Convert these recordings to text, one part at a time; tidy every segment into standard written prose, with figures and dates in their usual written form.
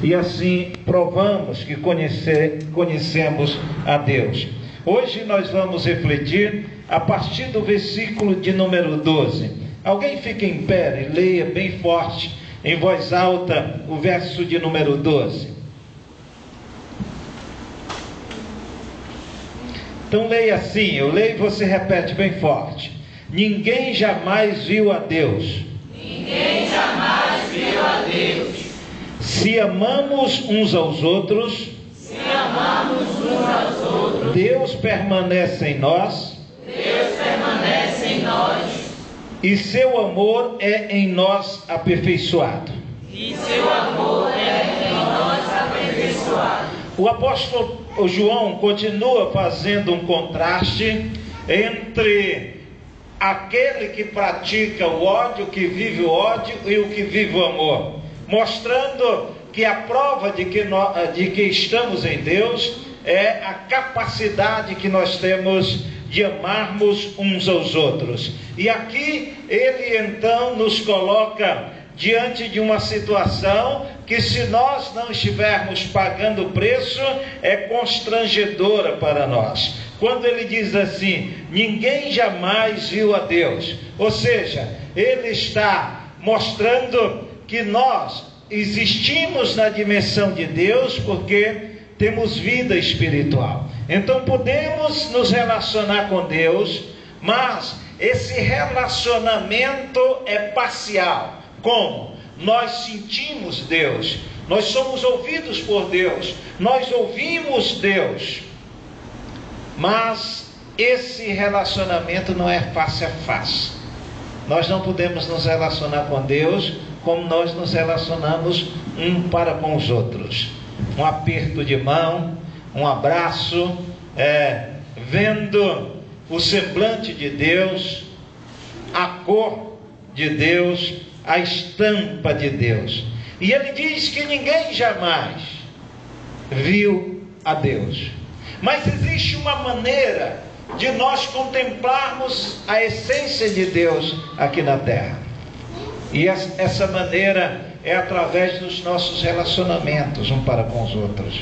e assim provamos que conhecemos a Deus. Hoje nós vamos refletir a partir do versículo de número 12. Alguém fica em pé e leia bem forte, em voz alta, o verso de número 12. Então leia assim, eu leio e você repete bem forte. Ninguém jamais viu a Deus. Ninguém jamais viu a Deus. Se amamos uns aos outros, Deus permanece em nós. E seu amor é em nós aperfeiçoado. O apóstolo João continua fazendo um contraste entre aquele que pratica o ódio, que vive o ódio, e o que vive o amor, mostrando que a prova de que estamos em Deus é a capacidade que nós temos de amarmos uns aos outros. E aqui ele então nos coloca diante de uma situação que, se nós não estivermos pagando o preço, é constrangedora para nós. Quando ele diz assim, ninguém jamais viu a Deus, ou seja, ele está mostrando que nós existimos na dimensão de Deus porque temos vida espiritual. Então podemos nos relacionar com Deus, mas esse relacionamento é parcial. Como? Nós sentimos Deus, nós somos ouvidos por Deus, nós ouvimos Deus, mas esse relacionamento não é face a face. Nós não podemos nos relacionar com Deus como nós nos relacionamos um para com os outros. Um aperto de mão, um abraço, vendo o semblante de Deus, a cor de Deus, a estampa de Deus. E ele diz que ninguém jamais viu a Deus. Mas existe uma maneira de nós contemplarmos a essência de Deus aqui na terra. E essa maneira é através dos nossos relacionamentos um para com os outros.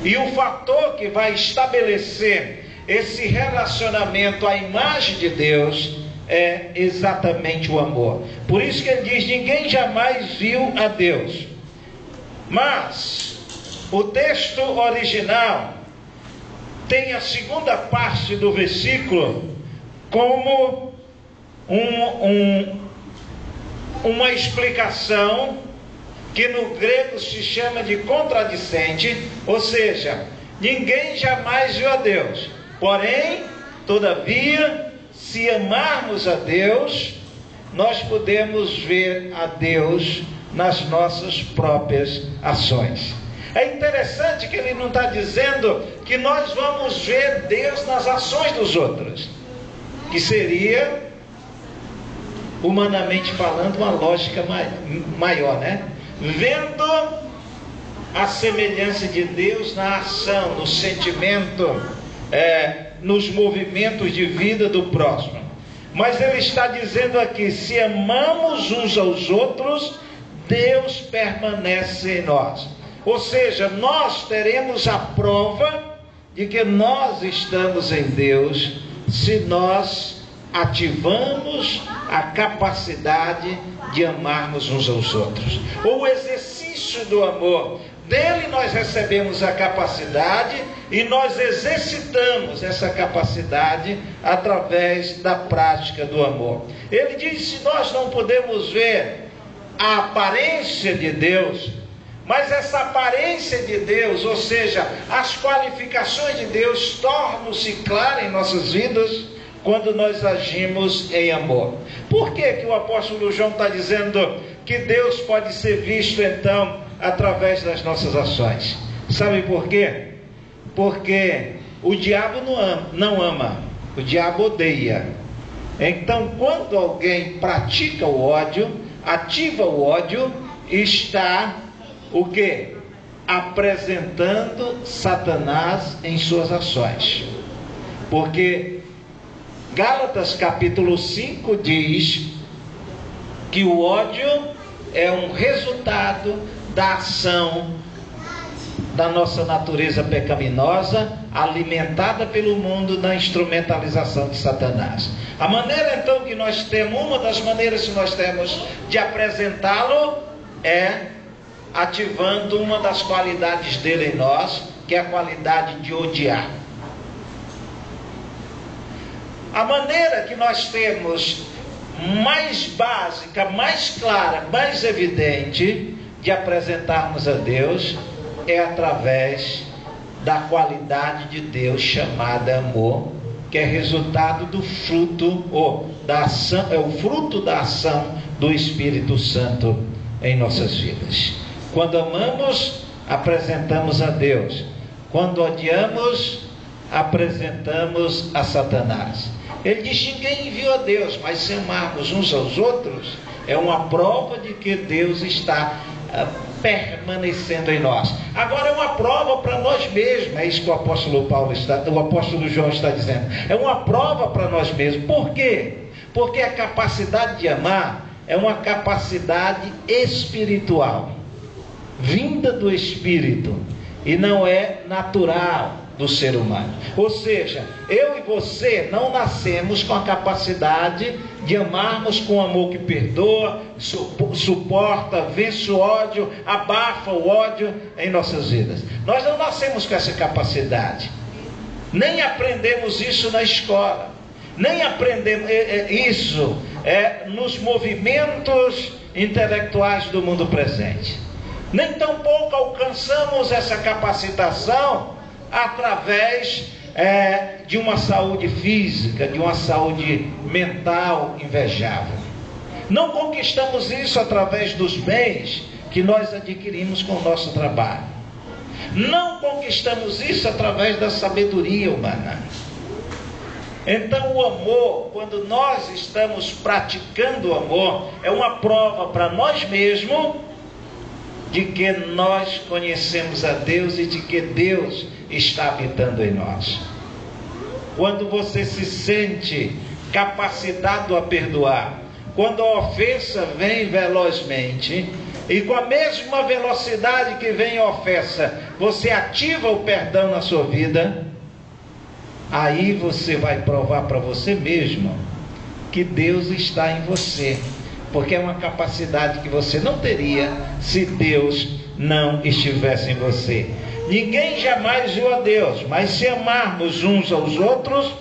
E o fator que vai estabelecer esse relacionamento à imagem de Deus é exatamente o amor. Por isso que ele diz, ninguém jamais viu a Deus. Mas o texto original tem a segunda parte do versículo como uma explicação que no grego se chama de contradicente, ou seja, ninguém jamais viu a Deus. Porém, todavia, se amarmos a Deus, nós podemos ver a Deus nas nossas próprias ações. É interessante que ele não está dizendo que nós vamos ver Deus nas ações dos outros, que seria, humanamente falando, uma lógica maior, né? Vendo a semelhança de Deus na ação, no sentimento, nos movimentos de vida do próximo. Mas ele está dizendo aqui, se amamos uns aos outros, Deus permanece em nós. Ou seja, nós teremos a prova de que nós estamos em Deus, se nós ativamos a capacidade de amarmos uns aos outros. O exercício do amor, dele nós recebemos a capacidade e nós exercitamos essa capacidade através da prática do amor. Ele diz, se nós não podemos ver a aparência de Deus, mas essa aparência de Deus, ou seja, as qualificações de Deus, tornam-se claras em nossas vidas quando nós agimos em amor. Por que o apóstolo João está dizendo que Deus pode ser visto então através das nossas ações? Sabe por quê? Porque o diabo não ama, o diabo odeia. Então, quando alguém pratica o ódio, ativa o ódio, está o quê? Apresentando Satanás em suas ações. Porque Gálatas capítulo 5 diz que o ódio é um resultado da ação da nossa natureza pecaminosa, alimentada pelo mundo na instrumentalização de Satanás. A maneira então que nós temos, uma das maneiras que nós temos de apresentá-lo é ativando uma das qualidades dele em nós, que é a qualidade de odiar. A maneira que nós temos mais básica, mais clara, mais evidente de apresentarmos a Deus é através da qualidade de Deus chamada amor, que é resultado do fruto, ou da ação, é o fruto da ação do Espírito Santo em nossas vidas. Quando amamos, apresentamos a Deus. Quando odiamos, apresentamos a Satanás. Ele diz: ninguém viu a Deus, mas se amarmos uns aos outros, é uma prova de que Deus está permanecendo em nós. Agora é uma prova para nós mesmos. É isso que o apóstolo João está dizendo. É uma prova para nós mesmos. Por quê? Porque a capacidade de amar é uma capacidade espiritual, vinda do Espírito, e não é natural do ser humano. Ou seja, eu e você não nascemos com a capacidade de amarmos com amor que perdoa, suporta, vence o ódio, abafa o ódio em nossas vidas. Nós não nascemos com essa capacidade, nem aprendemos isso na escola, nem aprendemos isso nos movimentos intelectuais do mundo presente, nem tampouco alcançamos essa capacitação através de uma saúde física, de uma saúde mental invejável. Não conquistamos isso através dos bens que nós adquirimos com o nosso trabalho. Não conquistamos isso através da sabedoria humana. Então o amor, quando nós estamos praticando o amor, é uma prova para nós mesmos de que nós conhecemos a Deus e de que Deus está habitando em nós. Quando você se sente capacitado a perdoar, quando a ofensa vem velozmente, e com a mesma velocidade que vem a ofensa, você ativa o perdão na sua vida, aí você vai provar para você mesmo que Deus está em você, porque é uma capacidade que você não teria se Deus não estivesse em você. Ninguém jamais viu a Deus, mas se amarmos uns aos outros,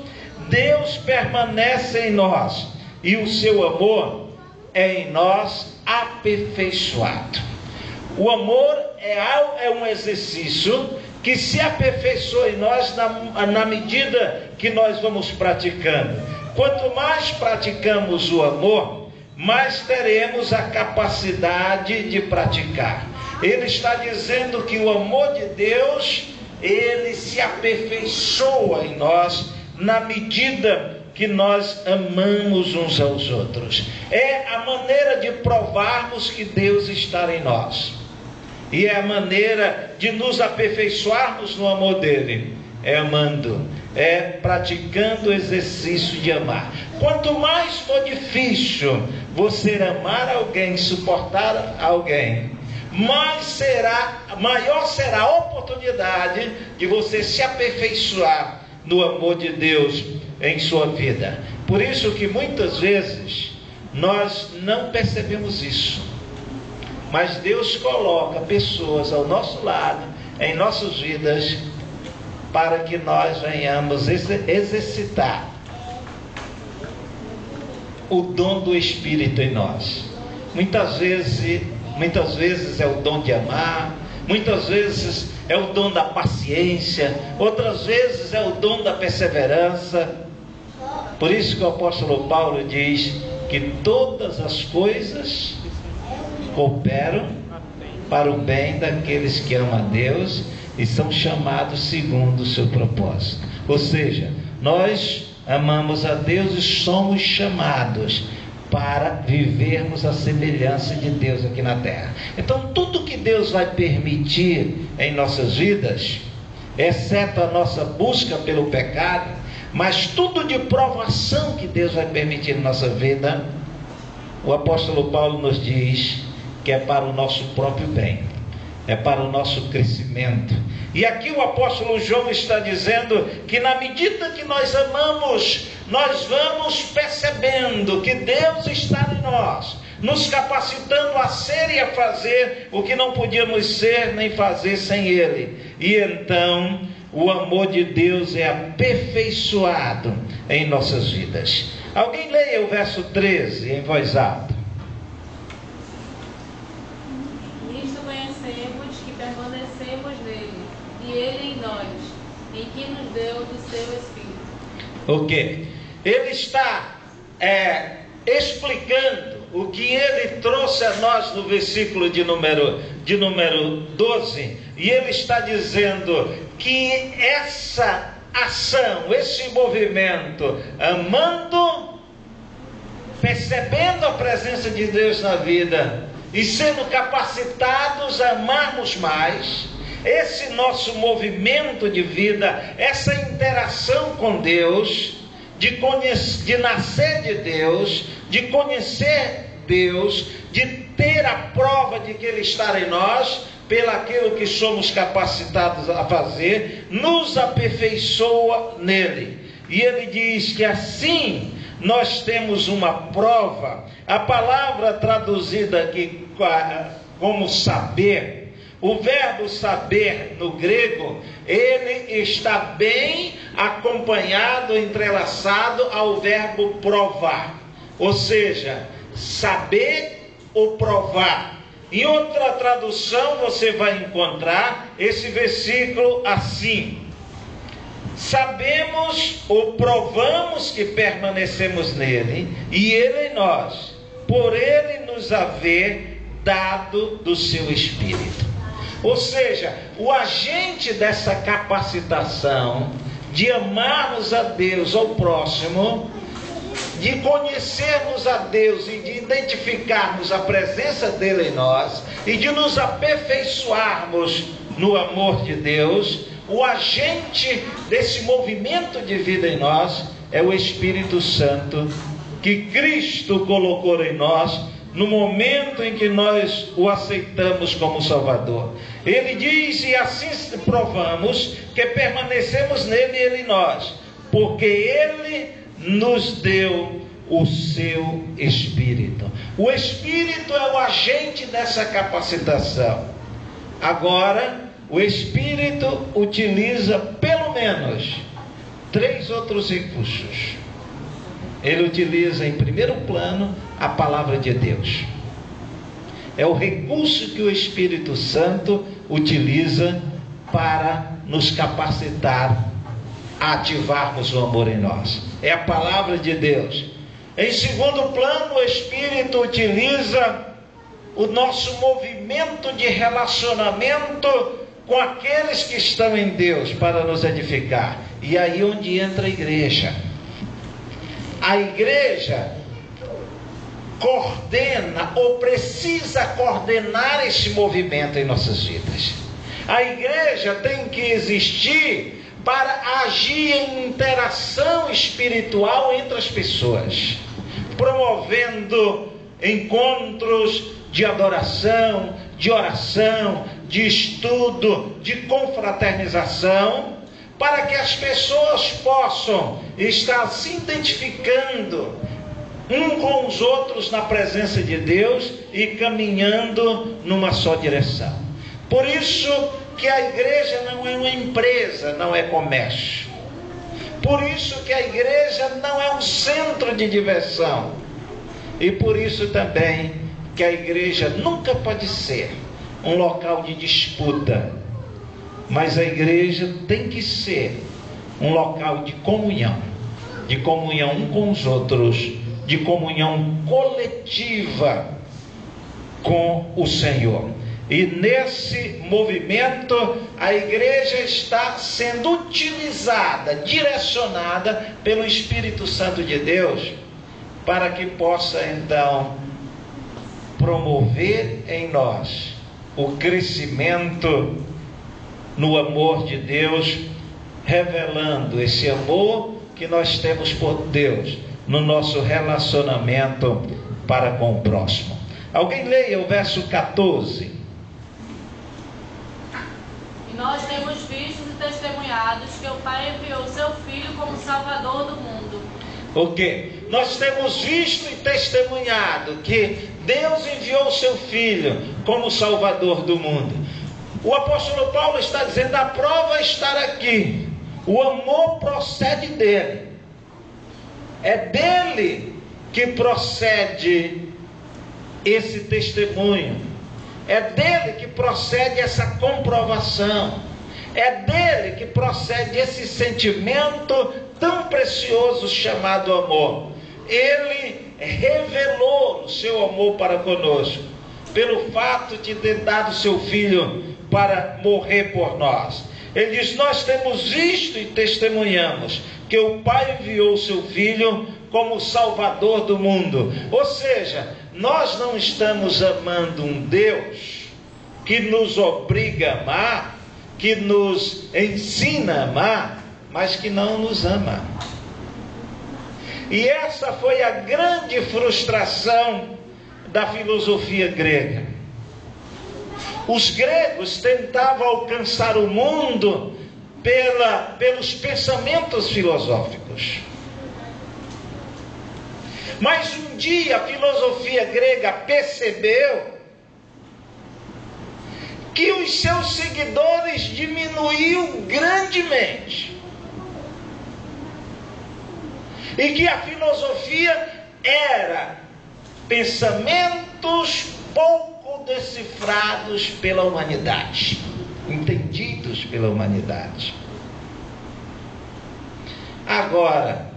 Deus permanece em nós, e o seu amor é em nós aperfeiçoado. O amor é um exercício que se aperfeiçoa em nós na medida que nós vamos praticando. Quanto mais praticamos o amor, mais teremos a capacidade de praticar. Ele está dizendo que o amor de Deus, ele se aperfeiçoa em nós na medida que nós amamos uns aos outros. É a maneira de provarmos que Deus está em nós, e é a maneira de nos aperfeiçoarmos no amor dele, é amando, é praticando o exercício de amar. Quanto mais for difícil você amar alguém, suportar alguém, maior será a oportunidade de você se aperfeiçoar no amor de Deus em sua vida. Por isso que muitas vezes nós não percebemos isso, mas Deus coloca pessoas ao nosso lado, em nossas vidas, para que nós venhamos exercitar o dom do Espírito em nós. Muitas vezes é o dom de amar, muitas vezes é o dom da paciência, outras vezes é o dom da perseverança. Por isso que o apóstolo Paulo diz que todas as coisas cooperam para o bem daqueles que amam a Deus e são chamados segundo o seu propósito. Ou seja, nós amamos a Deus e somos chamados para vivermos a semelhança de Deus aqui na terra. Então tudo que Deus vai permitir em nossas vidas, exceto a nossa busca pelo pecado, mas tudo de provação que Deus vai permitir em nossa vida, o apóstolo Paulo nos diz que é para o nosso próprio bem. é para o nosso crescimento. E aqui o apóstolo João está dizendo que na medida que nós amamos, nós vamos percebendo que Deus está em nós, nos capacitando a ser e a fazer o que não podíamos ser nem fazer sem Ele. E então o amor de Deus é aperfeiçoado em nossas vidas. Alguém leia o verso 13 em voz alta. Nisto conhecemos que permanecemos nele, e ele em nós, em que nos deu do seu Espírito. Ok. Ele está explicando o que ele trouxe a nós no versículo de número 12, e ele está dizendo que essa ação, esse movimento, amando, percebendo a presença de Deus na vida e sendo capacitados a amarmos mais, esse nosso movimento de vida, essa interação com Deus, de nascer de Deus, de conhecer Deus, de ter a prova de que Ele está em nós, pelaquilo que somos capacitados a fazer, nos aperfeiçoa nele. E ele diz que assim nós temos uma prova. A palavra traduzida aqui como saber, o verbo saber no grego, ele está bem acompanhado, entrelaçado ao verbo provar. Ou seja, saber ou provar. Em outra tradução você vai encontrar esse versículo assim: sabemos ou provamos que permanecemos nele e ele em nós, por ele nos haver dado do seu Espírito. Ou seja, o agente dessa capacitação de amarmos a Deus, ao próximo, de conhecermos a Deus e de identificarmos a presença dele em nós e de nos aperfeiçoarmos no amor de Deus, o agente desse movimento de vida em nós é o Espírito Santo que Cristo colocou em nós no momento em que nós o aceitamos como Salvador. Ele diz, e assim provamos que permanecemos nele e ele em nós, porque ele nos deu o seu Espírito. O Espírito é o agente dessa capacitação. Agora, o Espírito utiliza pelo menos 3 outros recursos. Ele utiliza em primeiro plano a palavra de Deus. É o recurso que o Espírito Santo utiliza para nos capacitar a ativarmos o amor em nós. É a palavra de Deus. Em segundo plano, o Espírito utiliza o nosso movimento de relacionamento com aqueles que estão em Deus para nos edificar. E aí onde entra a igreja. A igreja coordena ou precisa coordenar esse movimento em nossas vidas. A igreja tem que existir para agir em interação espiritual entre as pessoas, promovendo encontros de adoração, de oração, de estudo, de confraternização, para que as pessoas possam estar se identificando um com os outros na presença de Deus e caminhando numa só direção. Por isso que a igreja não é uma empresa, não é comércio. Por isso que a igreja não é um centro de diversão. E por isso também que a igreja nunca pode ser um local de disputa. Mas a igreja tem que ser um local de comunhão um com os outros, de comunhão coletiva com o Senhor. E nesse movimento a igreja está sendo utilizada, direcionada pelo Espírito Santo de Deus, para que possa então promover em nós o crescimento no amor de Deus, revelando esse amor que nós temos por Deus no nosso relacionamento para com o próximo. Alguém leia o verso 14. Nós temos visto e testemunhados que o Pai enviou seu Filho como Salvador do mundo. Ok, nós temos visto e testemunhado que Deus enviou o seu Filho como Salvador do mundo. O apóstolo Paulo está dizendo: a prova está aqui. O amor procede dele. É dele que procede esse testemunho. É dele que procede essa comprovação. É dele que procede esse sentimento tão precioso chamado amor. Ele revelou o seu amor para conosco, pelo fato de ter dado seu Filho para morrer por nós. Ele diz: nós temos visto e testemunhamos que o Pai enviou o seu Filho como Salvador do mundo. Ou seja, nós não estamos amando um Deus que nos obriga a amar, que nos ensina a amar, mas que não nos ama. E essa foi a grande frustração da filosofia grega. Os gregos tentavam alcançar o mundo pelos pensamentos filosóficos. Mas um dia a filosofia grega percebeu que os seus seguidores diminuíam grandemente. E que a filosofia era pensamentos pouco decifrados pela humanidade, entendidos pela humanidade. Agora,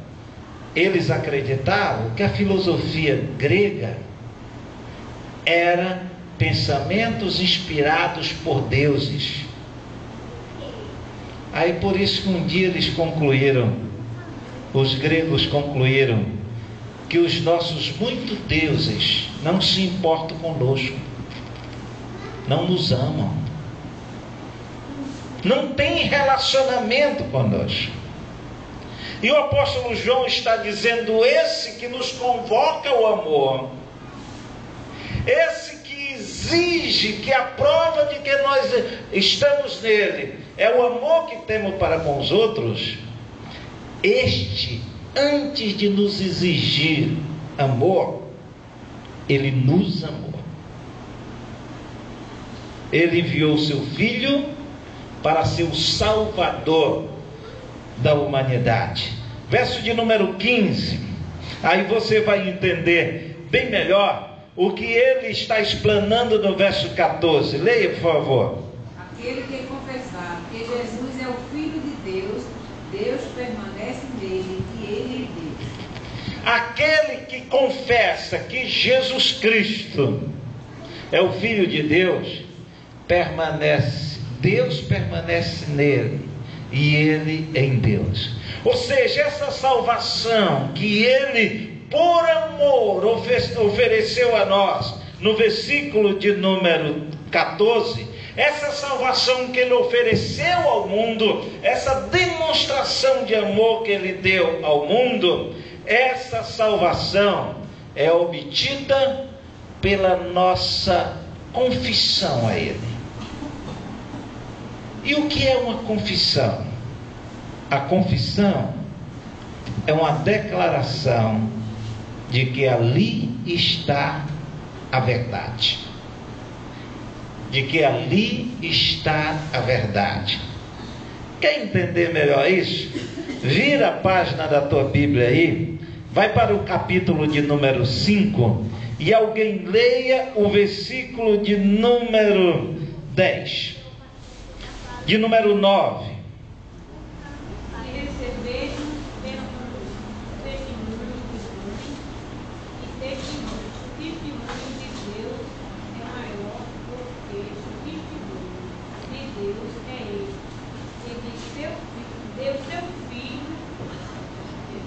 eles acreditavam que a filosofia grega era pensamentos inspirados por deuses. Aí por isso que um dia eles concluíram, os gregos concluíram, que os nossos muitos deuses não se importam conosco, não nos amam, não tem relacionamento conosco. E o apóstolo João está dizendo: esse que nos convoca o amor, esse que exige, que a prova de que nós estamos nele é o amor que temos para com os outros, este, antes de nos exigir amor, ele nos amou. Ele enviou seu Filho para ser o Salvador da humanidade. Verso de número 15. Aí você vai entender bem melhor o que ele está explanando no verso 14. Leia, por favor. Aquele que confessar que Jesus é o Filho de Deus, Deus permanece nele e ele em Deus. Aquele que confessa que Jesus Cristo é o Filho de Deus, permanece, Deus permanece nele e ele em Deus. Ou seja, essa salvação que ele, por amor, ofereceu a nós, no versículo de número 14, essa salvação que ele ofereceu ao mundo, essa demonstração de amor que ele deu ao mundo, essa salvação é obtida pela nossa confissão a ele. E o que é uma confissão? A confissão é uma declaração de que ali está a verdade. De que ali está a verdade. Quer entender melhor isso? Vira a página da tua Bíblia aí, vai para o capítulo de número 5 e alguém leia o versículo de número 10. De número 9. E receberam pelo testemunho de Deus é maior, porque o testemunho de Deus é ele.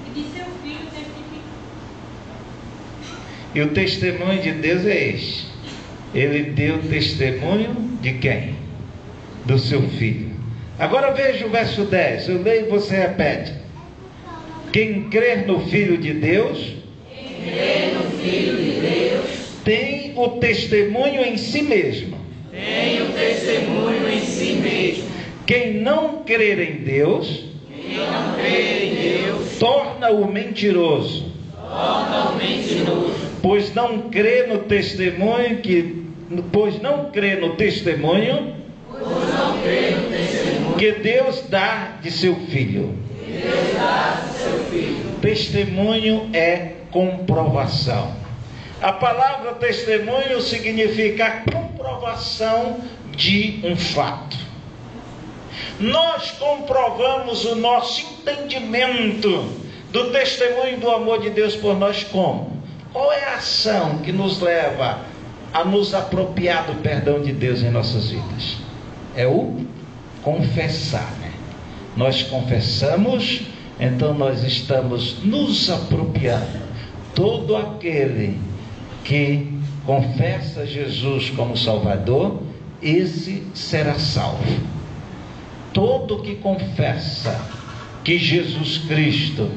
E de seu filho testificou. E o testemunho de Deus é este. Ele deu testemunho de quem? Do seu Filho. Agora veja o verso 10. Eu leio e você repete. Quem crer no Filho de Deus, tem o testemunho em si mesmo. Tem o testemunho em si mesmo. Quem não crer em Deus, torna-o mentiroso. Pois não crê no testemunho que Deus dá de seu Filho. Testemunho é comprovação. A palavra testemunho significa a comprovação de um fato. Nós comprovamos o nosso entendimento do testemunho do amor de Deus por nós como? Qual é a ação que nos leva a nos apropriar do perdão de Deus em nossas vidas? É o confessar, né? Nós confessamos, então nós estamos nos apropriando. Todo aquele que confessa Jesus como Salvador, esse será salvo. Todo que confessa que Jesus Cristo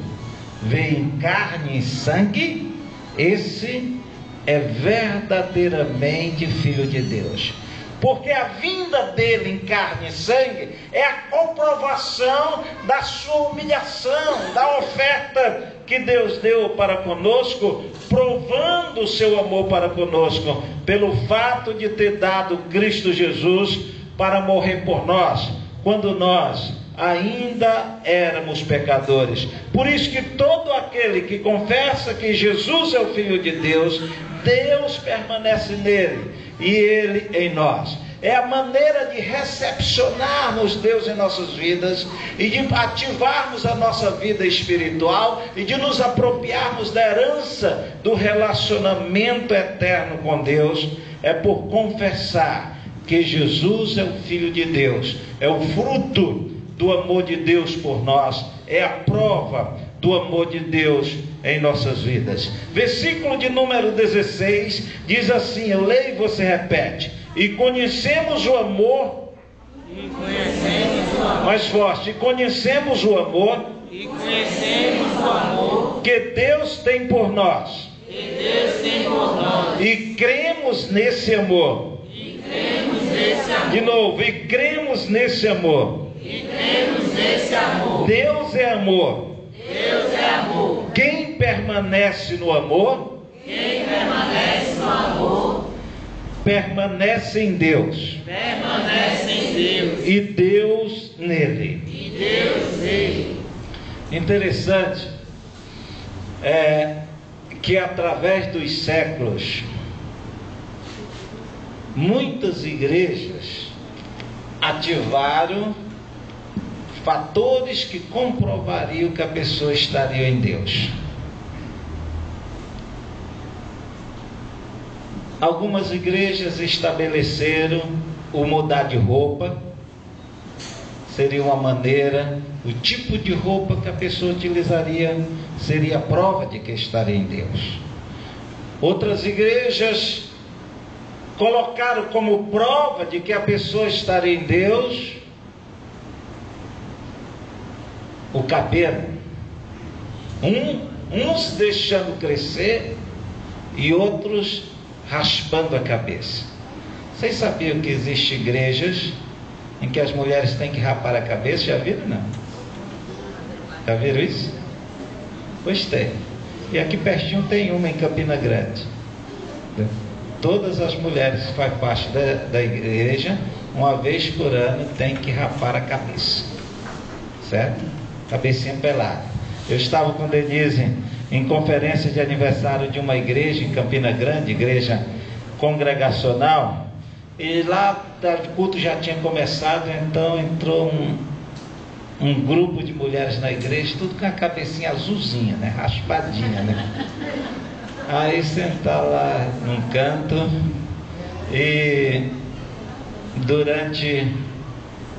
veio em carne e sangue, esse é verdadeiramente Filho de Deus. Porque a vinda dele em carne e sangue é a comprovação da sua humilhação, da oferta que Deus deu para conosco, provando o seu amor para conosco, pelo fato de ter dado Cristo Jesus para morrer por nós, quando nós ainda éramos pecadores. Por isso que todo aquele que confessa que Jesus é o Filho de Deus, Deus permanece nele e ele em nós. É a maneira de recepcionarmos Deus em nossas vidas e de ativarmos a nossa vida espiritual e de nos apropriarmos da herança do relacionamento eterno com Deus. É por confessar que Jesus é o Filho de Deus, é o fruto do amor de Deus por nós, é a prova do amor de Deus em nossas vidas. Versículo de número 16 diz assim, eu leio e você repete: e conhecemos o amor, mais forte, e conhecemos o amor que Deus tem por nós, e cremos nesse amor. De novo, e cremos nesse amor. Deus é amor. Quem permanece no amor, permanece em Deus. E Deus nele. Interessante é que através dos séculos muitas igrejas ativaram fatores que comprovariam que a pessoa estaria em Deus. Algumas igrejas estabeleceram o mudar de roupa, seria uma maneira, o tipo de roupa que a pessoa utilizaria seria a prova de que estaria em Deus. Outras igrejas colocaram como prova de que a pessoa estaria em Deus o cabelo, uns deixando crescer e outros raspando a cabeça. Vocês sabiam que existem igrejas em que as mulheres têm que rapar a cabeça? Já viram, não? Já viram isso? Pois tem. E aqui pertinho tem uma em Campina Grande. Todas as mulheres que fazem parte da igreja, uma vez por ano, tem que rapar a cabeça, certo? Cabecinha pelada. Eu estava com Denise em conferência de aniversário de uma igreja em Campina Grande, igreja congregacional, e lá o culto já tinha começado, então entrou um grupo de mulheres na igreja, tudo com a cabecinha azulzinha, né? Raspadinha, né? Aí sentar lá num canto e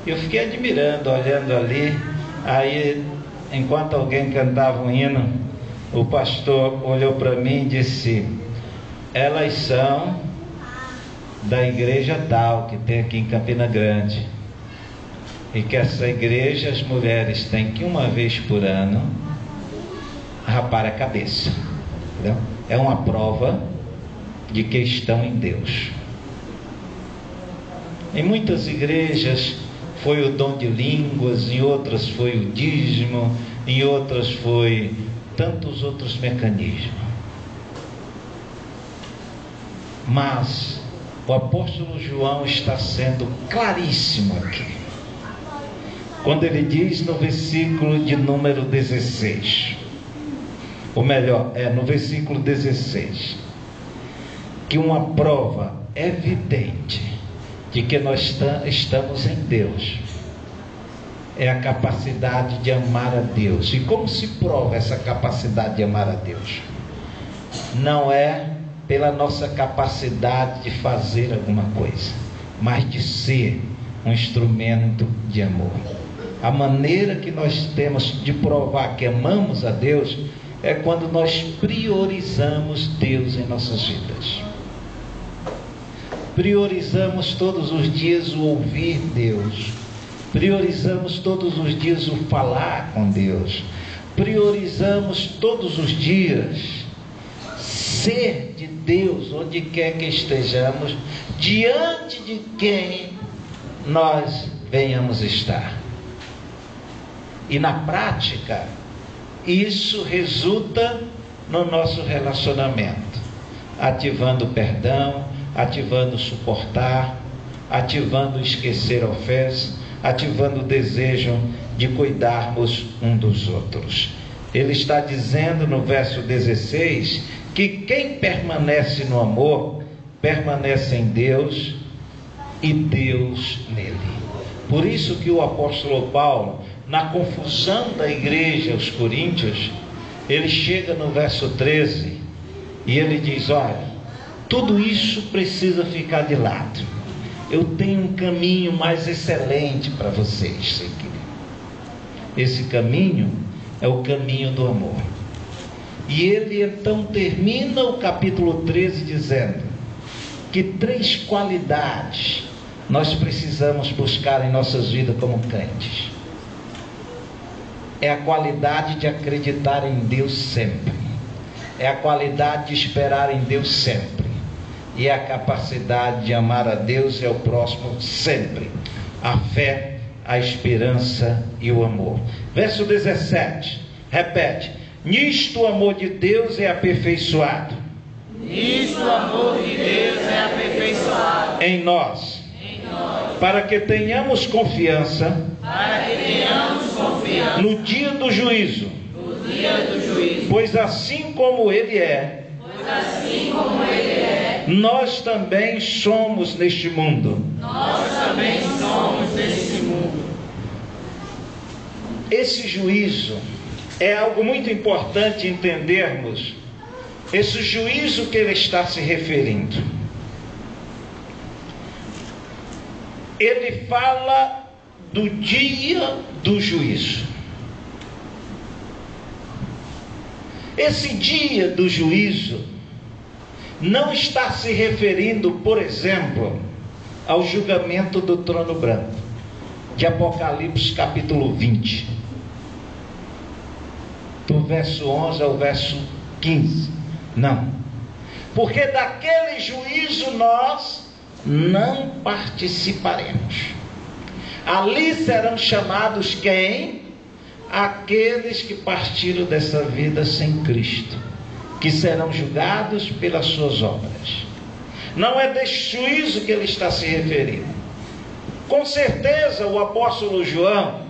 eu fiquei admirando, olhando ali. Aí, enquanto alguém cantava um hino, o pastor olhou para mim e disse: elas são da igreja tal que tem aqui em Campina Grande, e que essa igreja as mulheres têm que uma vez por ano rapar a cabeça. Entendeu? É uma prova de que estão em Deus. Em muitas igrejas foi o dom de línguas, em outras foi o dízimo, em outras foi tantos outros mecanismos. Mas o apóstolo João está sendo claríssimo aqui, quando ele diz no versículo de número 16, ou melhor, no versículo 16, que uma prova evidente de que nós estamos em Deus é a capacidade de amar a Deus. E como se prova essa capacidade de amar a Deus? Não é pela nossa capacidade de fazer alguma coisa, mas de ser um instrumento de amor. A maneira que nós temos de provar que amamos a Deus é quando nós priorizamos Deus em nossas vidas. Priorizamos todos os dias o ouvir Deus. Priorizamos todos os dias o falar com Deus. Priorizamos todos os dias ser de Deus onde quer que estejamos, diante de quem nós venhamos estar. E na prática, isso resulta no nosso relacionamento, ativando o perdão, ativando o suportar, ativando o esquecer a ofensa, ativando o desejo de cuidarmos um dos outros. Ele está dizendo no verso 16 que quem permanece no amor permanece em Deus e Deus nele. Por isso que o apóstolo Paulo, na confusão da igreja aos Coríntios, ele chega no verso 13 e ele diz: olha, tudo isso precisa ficar de lado. Eu tenho um caminho mais excelente para vocês seguirem. Esse caminho é o caminho do amor. E ele então termina o capítulo 13 dizendo que 3 qualidades nós precisamos buscar em nossas vidas como crentes. É a qualidade de acreditar em Deus sempre. É a qualidade de esperar em Deus sempre. E a capacidade de amar a Deus e ao próximo sempre. A fé, a esperança e o amor. Verso 17, repete: nisto o amor de Deus é aperfeiçoado. Nisto o amor de Deus é aperfeiçoado Em nós. Para que tenhamos confiança. No dia do juízo. Pois assim como Ele é. Nós também somos neste mundo. Esse juízo é algo muito importante entendermos. Esse juízo que ele está se referindo. Ele fala do dia do juízo. Esse dia do juízo não está se referindo, por exemplo, ao julgamento do trono branco, de Apocalipse capítulo 20, do verso 11 ao verso 15. Não, porque daquele juízo nós não participaremos. Ali serão chamados quem? Aqueles que partiram dessa vida sem Cristo, que serão julgados pelas suas obras. Não é deste juízo que ele está se referindo. Com certeza o apóstolo João,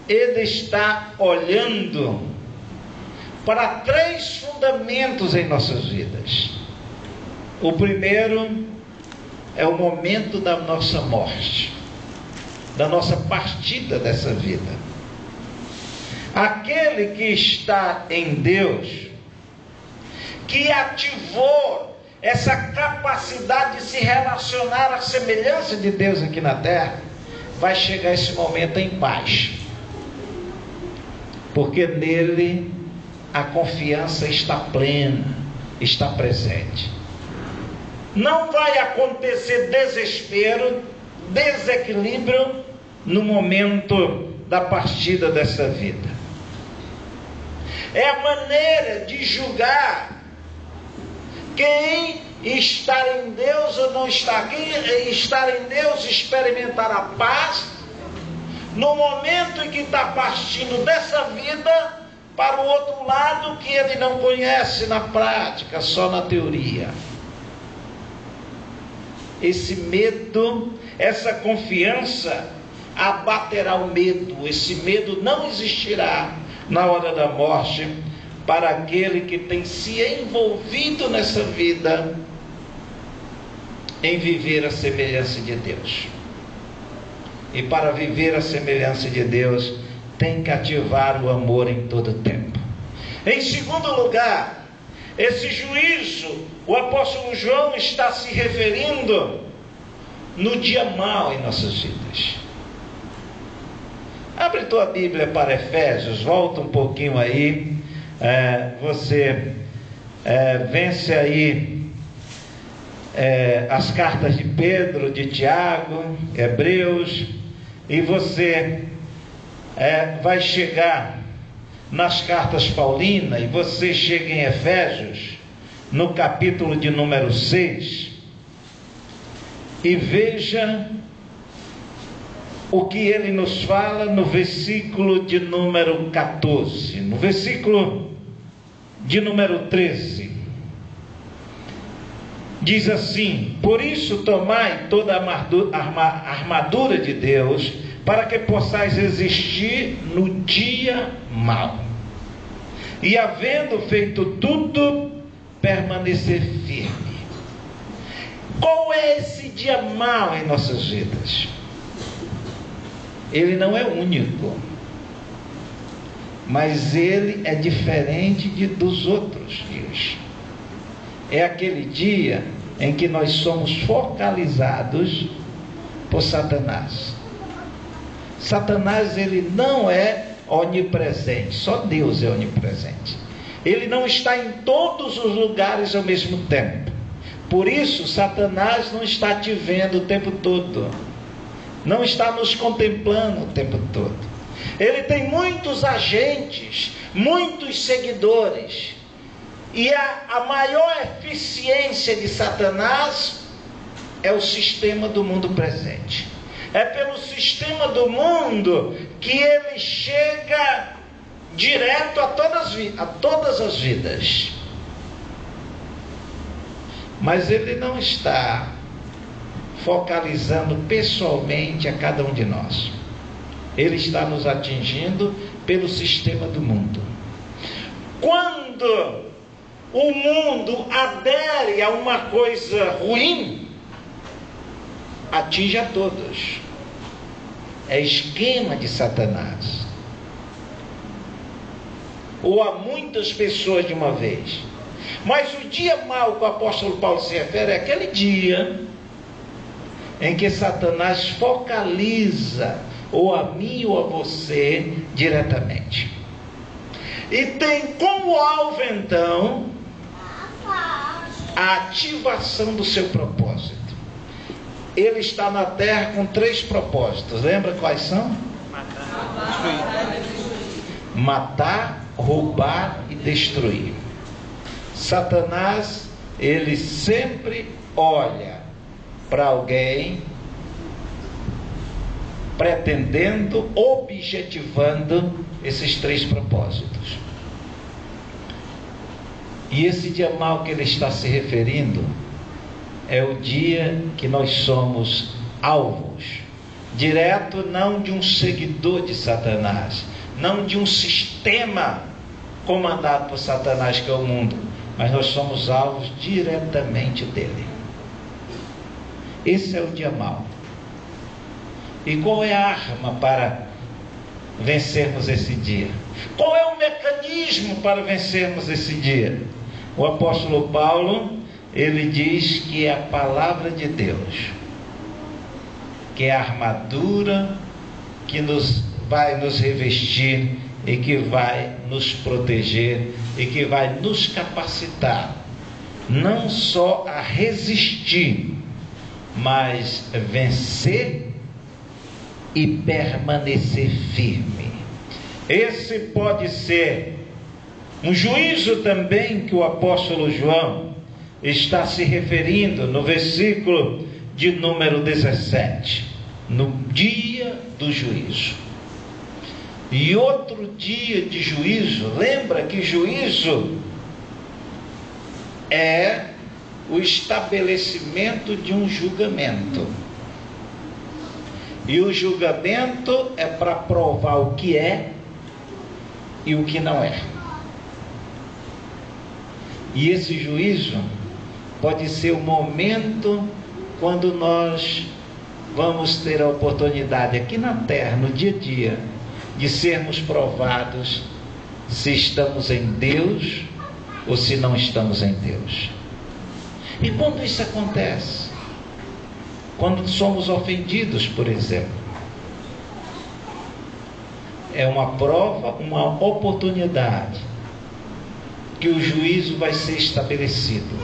ele está olhando para 3 fundamentos em nossas vidas. O primeiro é o momento da nossa morte, da nossa partida dessa vida. Aquele que está em Deus, que ativou essa capacidade de se relacionar à semelhança de Deus aqui na terra, vai chegar esse momento em paz, porque nele a confiança está plena, está presente. Não vai acontecer desespero, desequilíbrio no momento da partida dessa vida. É a maneira de julgar quem está em Deus ou não está. Quem está em Deus experimentar a paz no momento em que está partindo dessa vida para o outro lado que ele não conhece na prática, só na teoria. Esse medo, essa confiança abaterá o medo. Esse medo não existirá na hora da morte para aquele que tem se envolvido nessa vida em viver a semelhança de Deus. E para viver a semelhança de Deus, tem que ativar o amor em todo tempo. Em segundo lugar, esse juízo, o apóstolo João está se referindo no dia mau em nossas vidas. Abre tua Bíblia para Efésios, volta um pouquinho aí, você vence aí as cartas de Pedro, de Tiago, Hebreus, e você vai chegar nas cartas paulinas, e você chega em Efésios, no capítulo de número 6, e veja o que ele nos fala no versículo de número 14, no versículo de número 13, diz assim: por isso tomai toda a armadura de Deus, para que possais resistir no dia mau, e havendo feito tudo, permanecer firme. Qual é esse dia mau em nossas vidas? Ele não é único, mas ele é diferente dos outros dias. É aquele dia em que nós somos focalizados por Satanás. Satanás, ele não é onipresente, só Deus é onipresente. Ele não está em todos os lugares ao mesmo tempo. Por isso, Satanás não está te vendo o tempo todo, não está nos contemplando o tempo todo. Ele tem muitos agentes, muitos seguidores, e a maior eficiência de Satanás é o sistema do mundo presente. É pelo sistema do mundo que ele chega direto a todas as vidas. Mas ele não está focalizando pessoalmente a cada um de nós. Ele está nos atingindo pelo sistema do mundo. Quando o mundo adere a uma coisa ruim, atinge a todos. É esquema de Satanás. Ou a muitas pessoas de uma vez. Mas o dia mau que o apóstolo Paulo se refere é aquele dia em que Satanás focaliza ou a mim ou a você diretamente. E tem como alvo então a ativação do seu propósito. Ele está na terra com 3 propósitos. Lembra quais são? Matar, roubar e destruir. Satanás, ele sempre olha para alguém pretendendo, objetivando esses 3 propósitos. E esse dia mau que ele está se referindo é o dia que nós somos alvos, direto, não de um seguidor de Satanás, não de um sistema comandado por Satanás, que é o mundo, mas nós somos alvos diretamente dele. Esse é o dia mau. E qual é a arma para vencermos esse dia? Qual é o mecanismo para vencermos esse dia? O apóstolo Paulo, ele diz que é a palavra de Deus, que é a armadura que vai nos revestir e que vai nos proteger e que vai nos capacitar não só a resistir, mas vencer e permanecer firme. Esse pode ser um juízo também que o apóstolo João está se referindo no versículo de número 17. no dia do juízo. E outro dia de juízo, lembra que juízo é o estabelecimento de um julgamento. E o julgamento é para provar o que é e o que não é. E esse juízo pode ser o momento quando nós vamos ter a oportunidade aqui na terra, no dia a dia, de sermos provados se estamos em Deus ou se não estamos em Deus. E quando isso acontece? Quando somos ofendidos, por exemplo. É uma prova, uma oportunidade que o juízo vai ser estabelecido.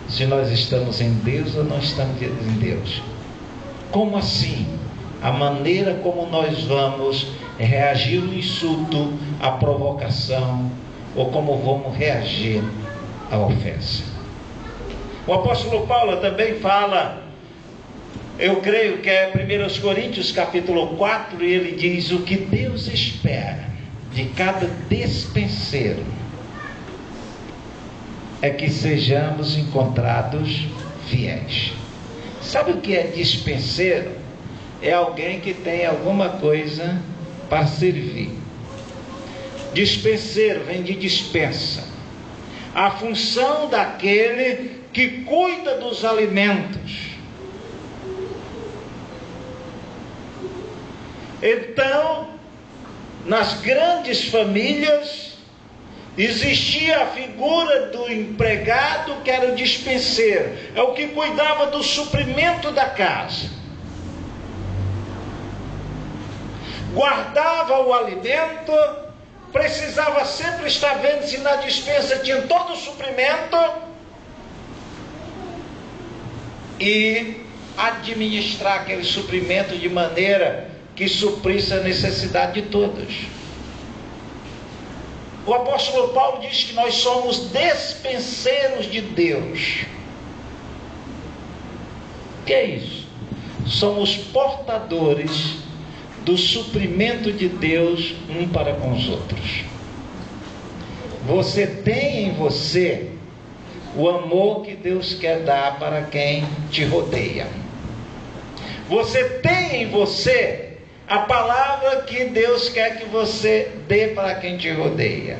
Se nós estamos em Deus ou não estamos em Deus. Como assim? A maneira como nós vamos reagir ao insulto, à provocação, ou como vamos reagir à ofensa. O apóstolo Paulo também fala, eu creio que é 1 Coríntios capítulo 4, e ele diz o que Deus espera de cada despenseiro é que sejamos encontrados fiéis. Sabe o que é dispenseiro? É alguém que tem alguma coisa para servir. Dispenseiro vem de dispensa. A função daquele que cuida dos alimentos. Então, nas grandes famílias, existia a figura do empregado que era o dispenseiro. É o que cuidava do suprimento da casa. Guardava o alimento, precisava sempre estar vendo se na despensa tinha todo o suprimento e administrar aquele suprimento de maneira que suprisse a necessidade de todos. O apóstolo Paulo diz que nós somos despenseiros de Deus. O que é isso? Somos portadores do suprimento de Deus um para com os outros. Você tem em você o amor que Deus quer dar para quem te rodeia. Você tem em você a palavra que Deus quer que você dê para quem te rodeia.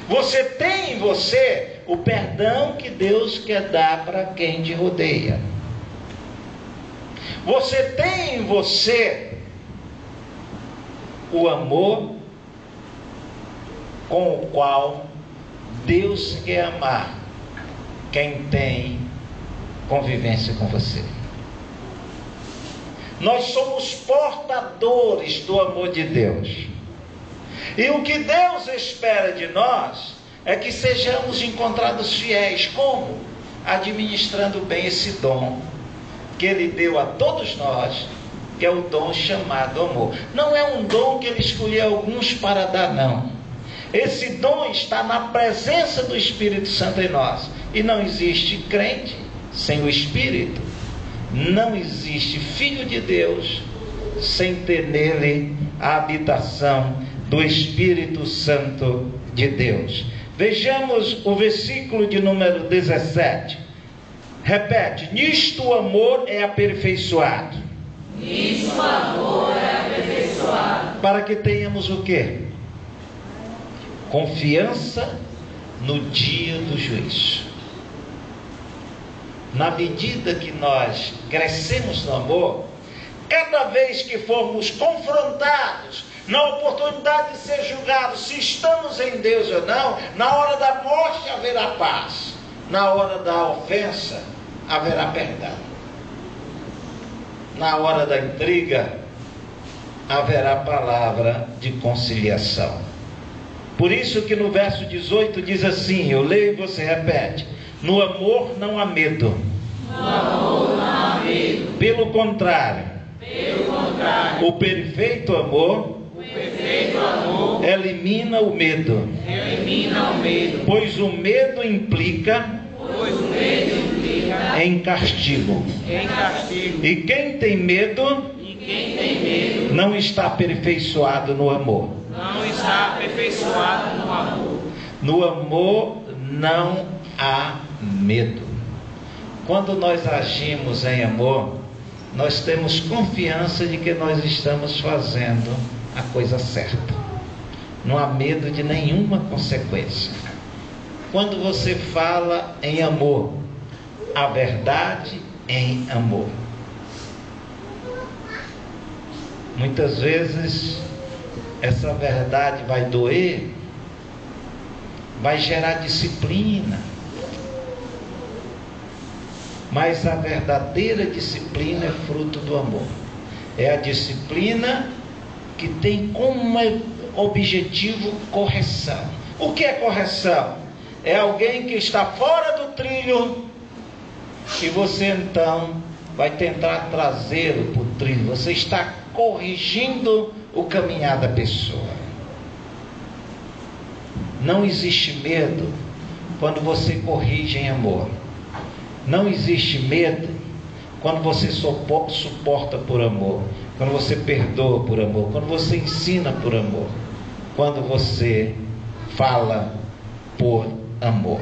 Você tem em você o perdão que Deus quer dar para quem te rodeia. Você tem em você o amor com o qual Deus quer amar quem tem convivência com você. Nós somos portadores do amor de Deus. E o que Deus espera de nós é que sejamos encontrados fiéis. Como? Administrando bem esse dom que Ele deu a todos nós, que é o dom chamado amor. Não é um dom que Ele escolheu alguns para dar, não. Esse dom está na presença do Espírito Santo em nós. E não existe crente sem o Espírito. Não existe filho de Deus sem ter nele a habitação do Espírito Santo de Deus. Vejamos o versículo de número 17. Repete: nisto o amor é aperfeiçoado. Nisto o amor é aperfeiçoado. Para que tenhamos o quê? Confiança no dia do juízo. Na medida que nós crescemos no amor, cada vez que formos confrontados, na oportunidade de ser julgados se estamos em Deus ou não, na hora da morte haverá paz, na hora da ofensa haverá perdão, na hora da intriga haverá palavra de conciliação. Por isso que no verso 18 diz assim, eu leio e você repete: no amor não há medo. No amor não há medo. Pelo contrário, o perfeito amor elimina o medo. Pois o medo implica em castigo. E quem tem medo não está aperfeiçoado no amor. No amor não há medo. Quando nós agimos em amor, nós temos confiança de que nós estamos fazendo a coisa certa. Não há medo de nenhuma consequência. Quando você fala em amor, a verdade em amor. Muitas vezes essa verdade vai doer, vai gerar disciplina, mas a verdadeira disciplina é fruto do amor. É a disciplina que tem como objetivo correção. O que é correção? É alguém que está fora do trilho e você então vai tentar trazê-lo para o trilho. Você está corrigindo o caminhar da pessoa. Não existe medo quando você corrige em amor. Não existe medo quando você suporta por amor, quando você perdoa por amor, quando você ensina por amor, quando você fala por amor.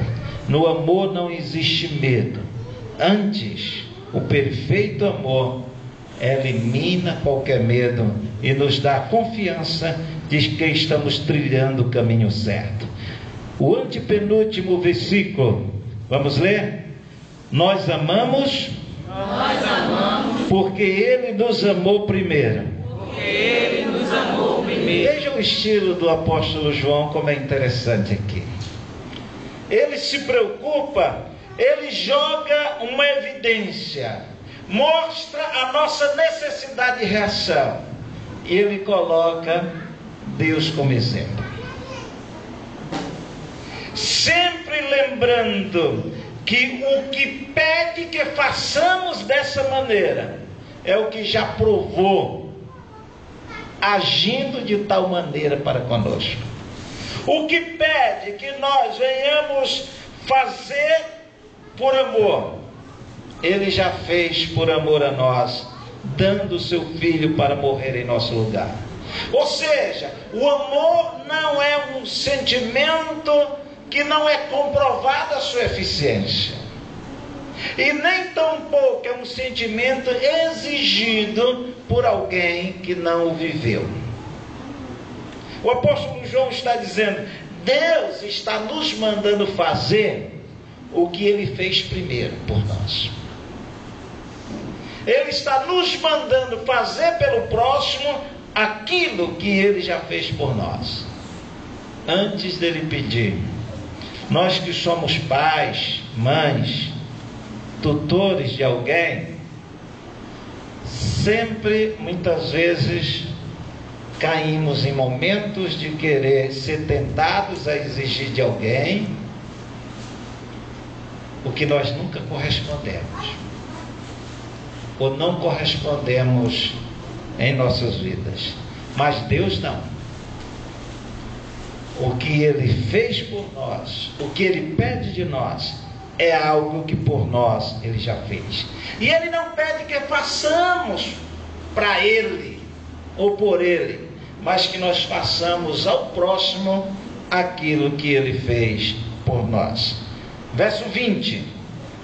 No amor não existe medo. Antes, o perfeito amor elimina qualquer medo e nos dá a confiança de que estamos trilhando o caminho certo. O antepenúltimo versículo, vamos ler? Nós amamos porque Ele nos amou primeiro. Veja o estilo do apóstolo João, como é interessante aqui. Ele se preocupa, ele joga uma evidência, mostra a nossa necessidade de reação, e ele coloca Deus como exemplo. Sempre lembrando que o que pede que façamos dessa maneira é o que já provou, agindo de tal maneira para conosco. O que pede que nós venhamos fazer por amor, Ele já fez por amor a nós, dando o seu Filho para morrer em nosso lugar. Ou seja, o amor não é um sentimento que não é comprovada a sua eficiência, e nem tampouco é um sentimento exigido por alguém que não o viveu. O apóstolo João está dizendo: Deus está nos mandando fazer o que Ele fez primeiro por nós. Ele está nos mandando fazer pelo próximo aquilo que Ele já fez por nós, antes dele pedir. Nós que somos pais, mães, tutores de alguém, sempre, muitas vezes, caímos em momentos de querer ser tentados a exigir de alguém o que nós nunca correspondemos, ou não correspondemos em nossas vidas. Mas Deus não. O que Ele fez por nós, o que Ele pede de nós, é algo que por nós Ele já fez. E Ele não pede que façamos para Ele ou por Ele, mas que nós façamos ao próximo aquilo que Ele fez por nós. Verso 20,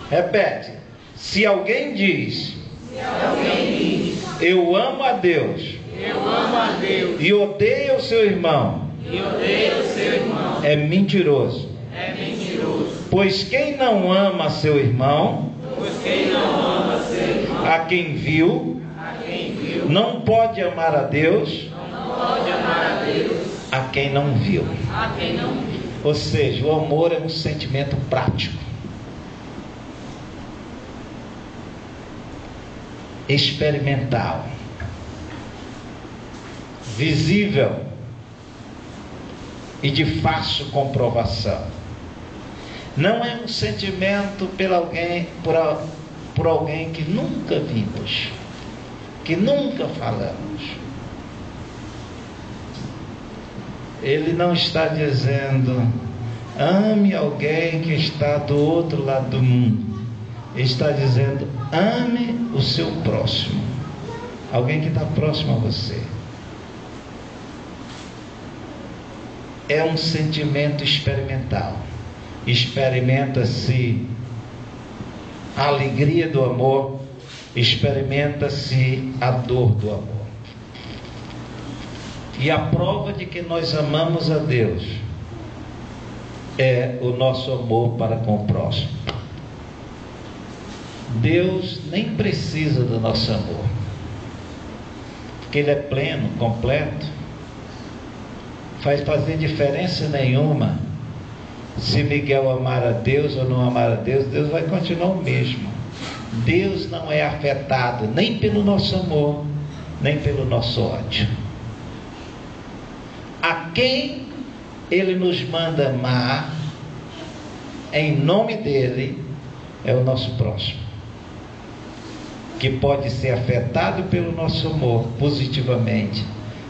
repete: se alguém diz, eu amo a Deus, e odeia o seu irmão, é mentiroso. Pois quem não ama seu irmão, a quem viu, não pode amar a Deus, a quem não viu. Ou seja, o amor é um sentimento prático, experimental, visível e de fácil comprovação. Não é um sentimento por alguém que nunca vimos, que nunca falamos. Ele não está dizendo: ame alguém que está do outro lado do mundo, está dizendo: ame o seu próximo. Alguém que está próximo a você. É um sentimento experimental. Experimenta-se a alegria do amor, experimenta-se a dor do amor. E a prova de que nós amamos a Deus é o nosso amor para com o próximo. Deus nem precisa do nosso amor, porque Ele é pleno, completo. Faz fazer diferença nenhuma se Miguel amar a Deus ou não amar a Deus. Deus vai continuar o mesmo. Deus não é afetado nem pelo nosso amor, nem pelo nosso ódio. A quem Ele nos manda amar em nome dEle é o nosso próximo, que pode ser afetado pelo nosso amor positivamente,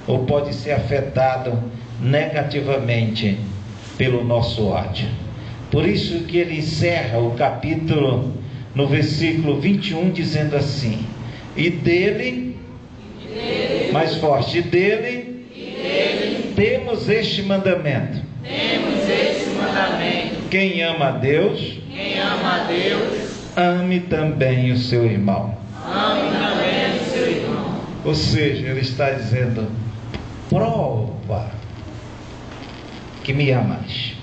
ou pode ser afetado negativamente pelo nosso ódio. Por isso que ele encerra o capítulo no versículo 21 dizendo assim: e dele, mais forte, dele temos este mandamento. Quem ama a Deus, ame também o seu irmão. Ou seja, ele está dizendo: prova que me amas.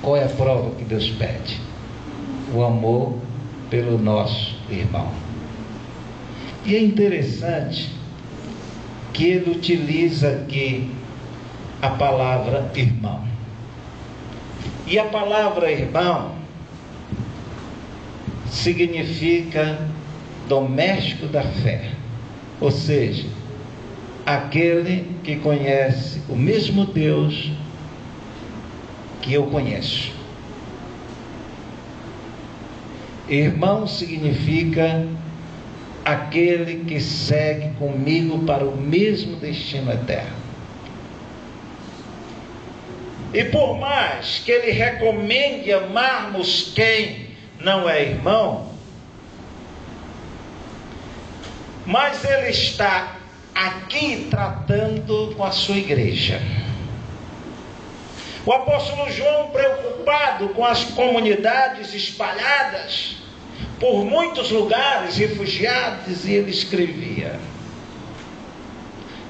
Qual é a prova que Deus pede? O amor pelo nosso irmão. E é interessante que ele utiliza aqui a palavra irmão. E a palavra irmão significa doméstico da fé, ou seja, aquele que conhece o mesmo Deus que eu conheço. Irmão significa aquele que segue comigo para o mesmo destino eterno. E por mais que ele recomende amarmos quem não é irmão, mas ele está aqui tratando com a sua igreja. O apóstolo João, preocupado com as comunidades espalhadas por muitos lugares, refugiados, e ele escrevia.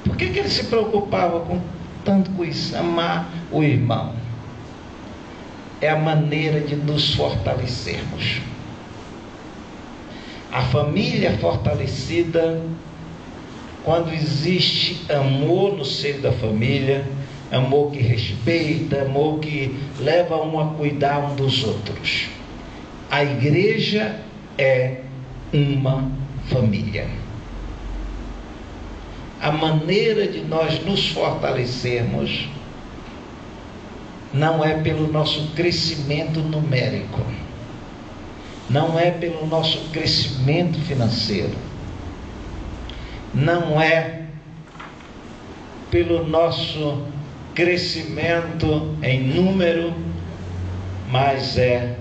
Por que ele se preocupava com tanto com isso? Amar o irmão é a maneira de nos fortalecermos. A família é fortalecida quando existe amor no seio da família, amor que respeita, amor que leva um a cuidar um dos outros. A igreja é uma família. A maneira de nós nos fortalecermos não é pelo nosso crescimento numérico, não é pelo nosso crescimento financeiro, não é pelo nosso crescimento em número, mas é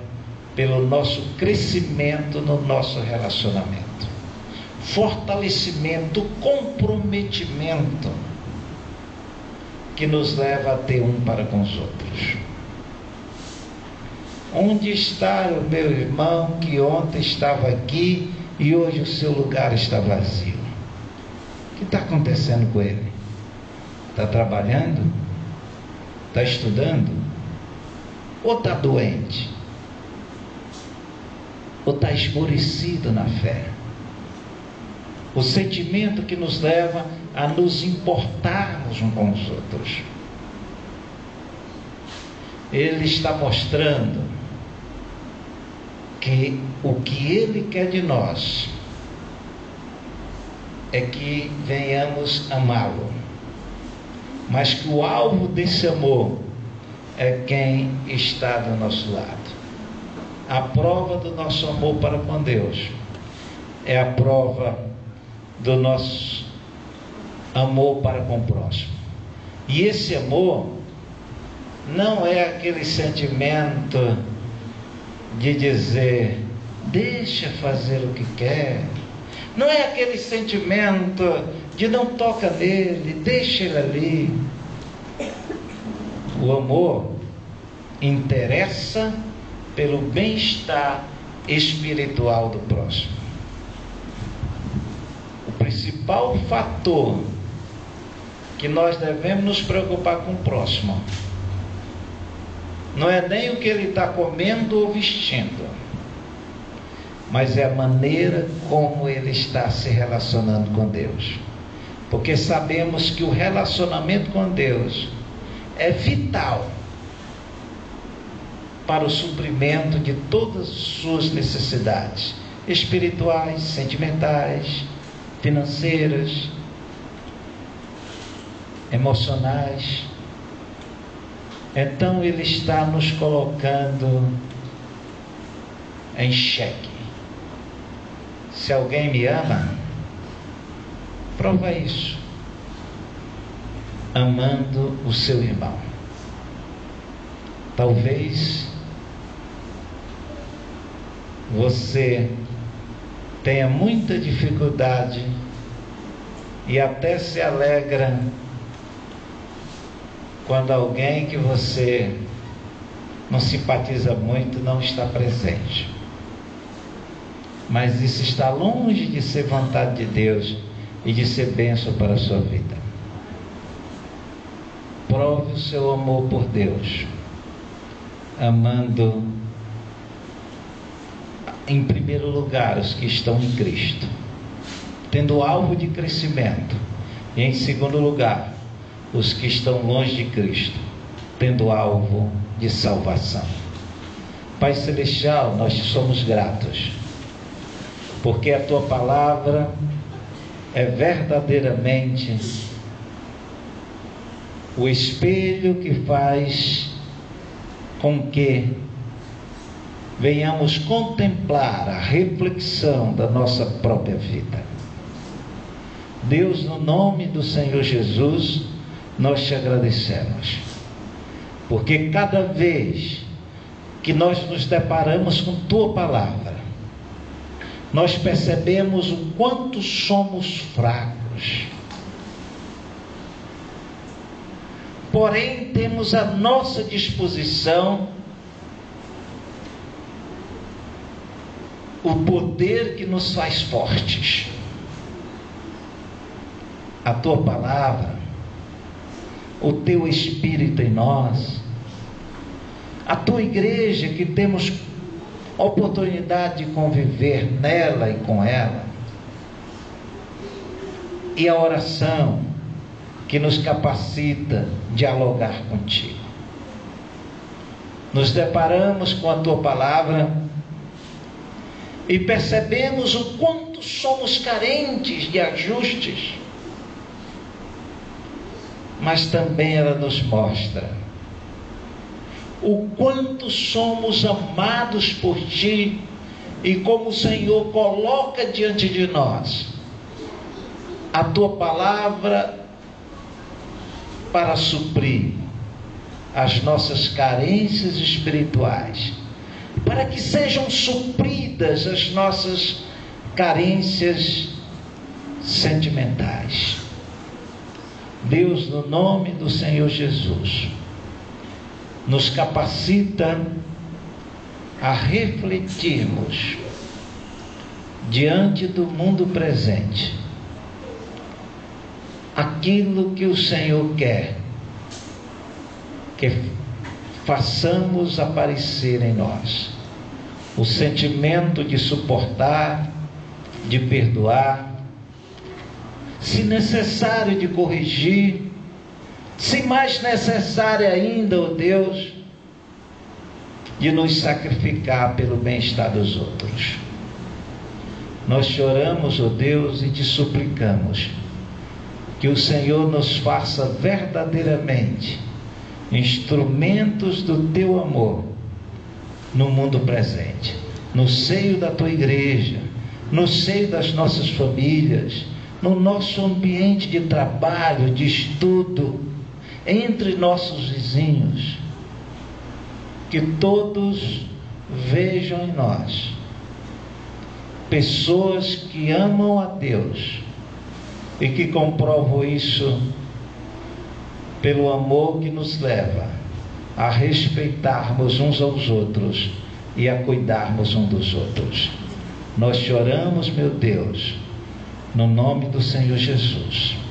pelo nosso crescimento no nosso relacionamento, fortalecimento, comprometimento que nos leva a ter um para com os outros. Onde está o meu irmão que ontem estava aqui e hoje o seu lugar está vazio? O que está acontecendo com ele? Está trabalhando? Está estudando? Ou está doente? Ou está esmorecido na fé? O sentimento que nos leva a nos importarmos uns com os outros. Ele está mostrando que o que Ele quer de nós é que venhamos amá-lo, mas que o alvo desse amor é quem está do nosso lado. A prova do nosso amor para com Deus é a prova do nosso amor para com o próximo. E esse amor não é aquele sentimento de dizer, deixa fazer o que quer. Não é aquele sentimento de não toca nele, deixa ele ali. O amor interessa pelo bem-estar espiritual do próximo. O principal fator que nós devemos nos preocupar com o próximo não é nem o que ele está comendo ou vestindo, mas é a maneira como ele está se relacionando com Deus. Porque sabemos que o relacionamento com Deus é vital para o suprimento de todas as suas necessidades espirituais, sentimentais, financeiras, emocionais. Então ele está nos colocando em xeque. Se alguém me ama, prova isso amando o seu irmão. Talvez você tenha muita dificuldade e até se alegra quando alguém que você não simpatiza muito não está presente. Mas isso está longe de ser vontade de Deus e de ser bênção para a sua vida. Prove o seu amor por Deus, amando em primeiro lugar os que estão em Cristo, tendo alvo de crescimento, e em segundo lugar os que estão longe de Cristo, tendo alvo de salvação. Pai Celestial, nós te somos gratos, porque a tua palavra é verdadeiramente o espelho que faz com que venhamos contemplar a reflexão da nossa própria vida. Deus, no nome do Senhor Jesus, nós te agradecemos, porque cada vez que nós nos deparamos com tua palavra, nós percebemos o quanto somos fracos. Porém, temos à nossa disposição o poder que nos faz fortes. A tua palavra, o teu Espírito em nós, a tua igreja que temos oportunidade de conviver nela e com ela, e a oração que nos capacita a dialogar contigo. Nos deparamos com a tua palavra e percebemos o quanto somos carentes de ajustes, mas também ela nos mostra o quanto somos amados por ti e como o Senhor coloca diante de nós a tua palavra para suprir as nossas carências espirituais, para que sejam supridas as nossas carências sentimentais. Deus, no nome do Senhor Jesus, nos capacita a refletirmos diante do mundo presente aquilo que o Senhor quer que façamos aparecer em nós: o sentimento de suportar, de perdoar, se necessário de corrigir, se mais necessário ainda, ó Deus, de nos sacrificar pelo bem-estar dos outros. Nós te oramos, ó Deus, e te suplicamos que o Senhor nos faça verdadeiramente instrumentos do teu amor no mundo presente, no seio da tua igreja, no seio das nossas famílias, no nosso ambiente de trabalho, de estudo, entre nossos vizinhos. Que todos vejam em nós pessoas que amam a Deus e que comprovam isso pelo amor que nos leva a respeitarmos uns aos outros e a cuidarmos uns dos outros. Nós te oramos, meu Deus, no nome do Senhor Jesus.